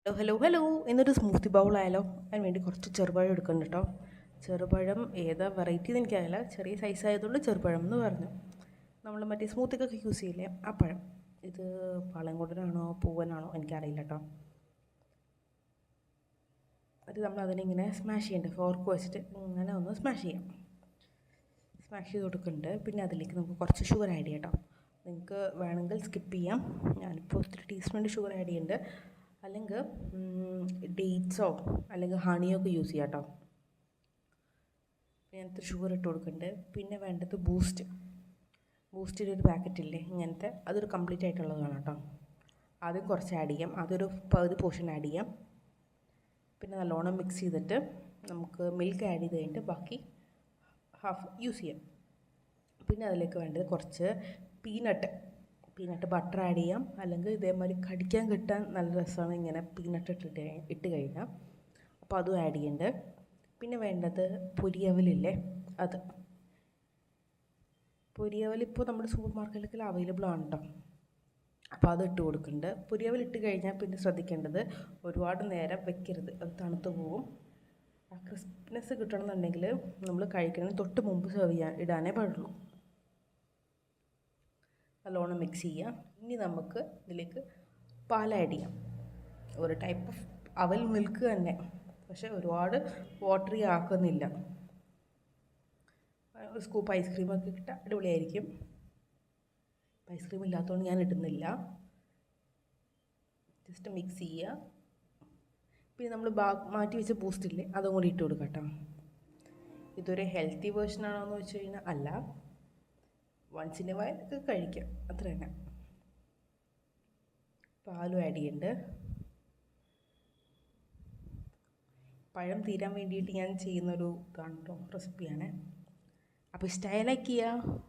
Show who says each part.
Speaker 1: Hello എന്നൊരു smoothie bowl ആയാലോ? അതിന് വേണ്ടി കുറച്ച് ചെറുപഴം എടുക്കുന്നുണ്ട് കേട്ടോ. ചെറുപഴം ഏതാ വെറൈറ്റി എന്ന് എനിക്കറിയില്ല, ചെറിയ സൈസ് ആയതുകൊണ്ട് ചെറുപഴം എന്ന് പറഞ്ഞു. നമ്മൾ മറ്റേ സ്മൂത്തിക്കൊക്കെ യൂസ് ചെയ്യില്ലേ, ആ പഴം. ഇത് പാളയംകോടനാണോ പൂവനാണോ എനിക്കറിയില്ല കേട്ടോ. അത് നമ്മൾ അതിനിങ്ങനെ സ്മാഷ് ചെയ്യേണ്ടത്, ഫോർക്ക് വെച്ചിട്ട് ഇങ്ങനെ ഒന്ന് സ്മാഷ് ചെയ്യാം. സ്മാഷ് ചെയ്ത് കൊടുക്കുന്നുണ്ട്. പിന്നെ അതിലേക്ക് നമുക്ക് കുറച്ച് ഷുഗർ ആഡ് ചെയ്യാം കേട്ടോ. നിങ്ങൾക്ക് വേണമെങ്കിൽ സ്കിപ്പ് ചെയ്യാം. ഞാനിപ്പോൾ 3 ടീസ്പൂൺ ഷുഗർ ആഡ് ചെയ്യുന്നുണ്ട്. അല്ലെങ്കിൽ ഡേറ്റ്സോ അല്ലെങ്കിൽ ഹണിയോ ഒക്കെ യൂസ് ചെയ്യാം കേട്ടോ. ഇങ്ങനത്തെ ഷുഗർ ഇട്ട് കൊടുക്കുന്നുണ്ട്. പിന്നെ വേണ്ടത് ബൂസ്റ്റിൻ്റെ ഒരു പാക്കറ്റ് ഇല്ലേ ഇങ്ങനത്തെ, അതൊരു കംപ്ലീറ്റ് ആയിട്ടുള്ളതാണ് കേട്ടോ. ആദ്യം കുറച്ച് ആഡ് ചെയ്യാം, അതൊരു പകുതി പോർഷൻ ആഡ് ചെയ്യാം. പിന്നെ നല്ലോണം മിക്സ് ചെയ്തിട്ട് നമുക്ക് മിൽക്ക് ആഡ് ചെയ്ത് കഴിഞ്ഞിട്ട് ബാക്കി ഹാഫ് യൂസ് ചെയ്യാം. പിന്നെ അതിലേക്ക് വേണ്ടത് കുറച്ച് പീനട്ട് ബട്ടർ ആഡ് ചെയ്യാം. അല്ലെങ്കിൽ ഇതേമാതിരി കടിക്കാൻ കിട്ടാൻ നല്ല രസമാണ് ഇങ്ങനെ പീനട്ട് ഇട്ട് കഴിഞ്ഞാൽ. അപ്പോൾ അതും ആഡ് ചെയ്യുന്നുണ്ട്. പിന്നെ വേണ്ടത് പൊരിയവലില്ലേ, അത്. പൊരിയവൽ ഇപ്പോൾ നമ്മുടെ സൂപ്പർ മാർക്കറ്റിലൊക്കെ അവൈലബിൾ ആണ് കേട്ടോ. അപ്പോൾ അത് ഇട്ട് കൊടുക്കുന്നുണ്ട്. പൊരിയവൽ ഇട്ട് കഴിഞ്ഞാൽ പിന്നെ ശ്രദ്ധിക്കേണ്ടത് ഒരുപാട് നേരം വെക്കരുത്, അത് തണുത്ത് പോവും. ആ ക്രിസ്പിനെസ് കിട്ടണമെന്നുണ്ടെങ്കിൽ നമ്മൾ കഴിക്കുന്നതിന് തൊട്ട് മുമ്പ് ഇടാനേ പാടുള്ളൂ. നല്ലോണം മിക്സ് ചെയ്യുക. ഇനി നമുക്ക് ഇതിലേക്ക് പാൽ ആഡ് ചെയ്യാം. ഒരു ടൈപ്പ് ഓഫ് അവൽ മിൽക്ക് തന്നെ, പക്ഷേ ഒരുപാട് വാട്ടറി ആക്കുന്നില്ല. ഒരു സ്കൂപ്പ് ഐസ്ക്രീമൊക്കെ കിട്ടാൻ അടിപൊളിയായിരിക്കും. ഐസ്ക്രീം ഇല്ലാത്തതുകൊണ്ട് ഞാൻ ഇടുന്നില്ല. ജസ്റ്റ് മിക്സ് ചെയ്യുക. പിന്നെ നമ്മൾ മാറ്റി വെച്ച ബൂസ്റ്റില്ലേ, അതും കൂടി ഇട്ട് കൊടുക്കാം കേട്ടോ. ഇതൊരു ഹെൽത്തി വേർഷനാണോ എന്ന് വെച്ച് കഴിഞ്ഞാൽ അല്ല, വൺസ് ഇൻ എ വൈൽ ഒക്കെ കഴിക്കാം, അത്ര തന്നെ. പാലും ആഡ് ചെയ്യുന്നുണ്ട്. പഴം തീരാൻ വേണ്ടിയിട്ട് ഞാൻ ചെയ്യുന്നൊരു ഇതാണ് കേട്ടോ, റെസിപ്പിയാണ്. അപ്പോൾ ഇഷ്ടമായ ലൈക്ക് ചെയ്യുക.